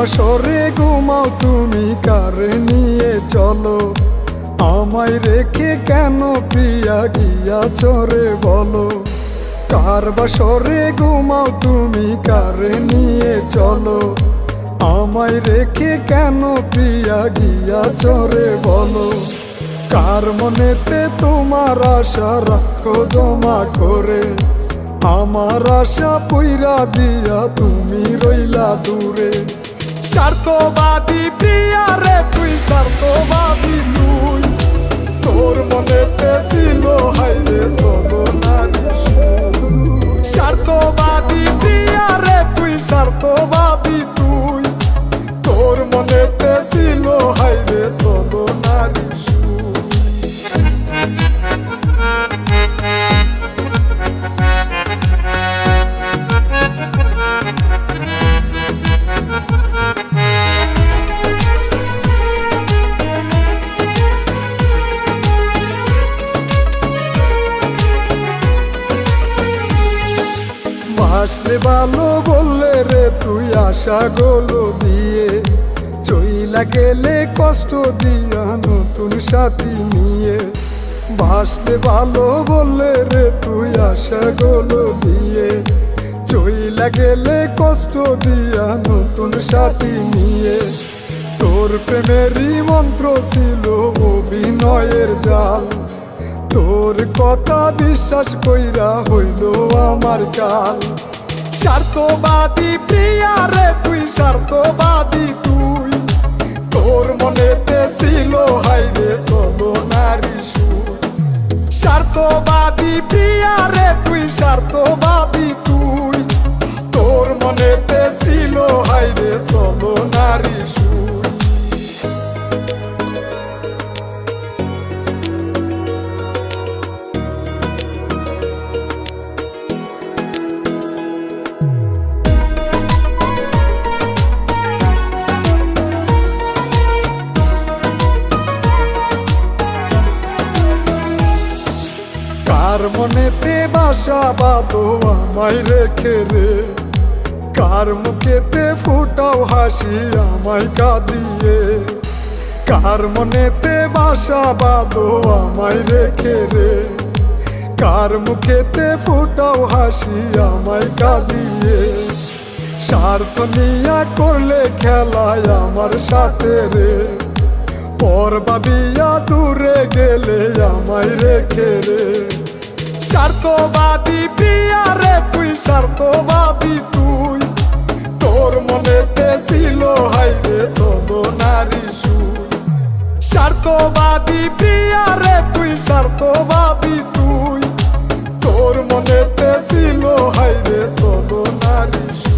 বাসরে ঘুমাও তুমি কারে নিয়ে চলো, আমায় রেখে কেন প্রিয়া গিয়াছ রে বলো। কার বাসরে ঘুমাও তুমি কারে নিয়ে চলো, আমায় রেখে কেন প্রিয়া গিয়াছ রে বলো। কার মনেতে তোমার আশা রাখো জমা করে, আমার আশা পুইরা দিয়া তুমি রইলা দূরে। স্বার্থবাদী প্রিয়া রে তুই, স্বার্থবাদী তুই, তোর মনেতে ছিল হাইরে চলো নারী সুর। স্বার্থবাদী প্রিয়া রে তুই, স্বার্থবাদী তুই, তোর মনেতে ছিল হাইরে চলো নারী সুর। আসলে ভালো বললে রে তুই আশা গুলো দিয়ে, চইলা গেলে কষ্ট দিয়া নতুন সাথী নিয়ে। বাসলে ভালো বললে রে তুই আশা গুলো দিয়ে, চইলা গেলে কষ্ট দিয়া নতুন সাথী নিয়ে। তোর প্রেমেরই মন্ত্র ছিল অভিনয়ের জাল, তোর কথা বিশ্বাস কইরা হইল আমার কাল। স্বার্থবাদী প্রিয়া রে তুই, স্বার্থবাদী তুই, তোর মনেতে ছিল হাইরে চলো নারী সুর। স্বার্থবাদী প্রিয়া রে তুই, স্বার্থবাদী তুই, তোর মনেতে ছিল হাইরে চলো নারী সুর। কার মনেতে বাসা বাঁধো আমায় রেখে রে, কার মুখেতে ফুটাও হাসি আমায় কাঁদিয়ে। কার মনেতে বাসা বাঁধো আমায় রেখে রে, কার মুখেতে ফুটাও হাসি আমায় কাঁদিয়ে। স্বার্থ নিয়া করলে খেলায় আমার সাথে রে, পর ভাবিয়া দূরে গেলে আমায় রেখে রে। স্বার্থবাদী প্রিয়া রে তুই, স্বার্থবাদী তুই, তোর মনেতে ছিল হাইরে চলো নারী সুর। স্বার্থবাদী প্রিয়া রে তুই, স্বার্থবাদী তুই, তোর মনেতে ছিল হাইরে চলো নারী সুর।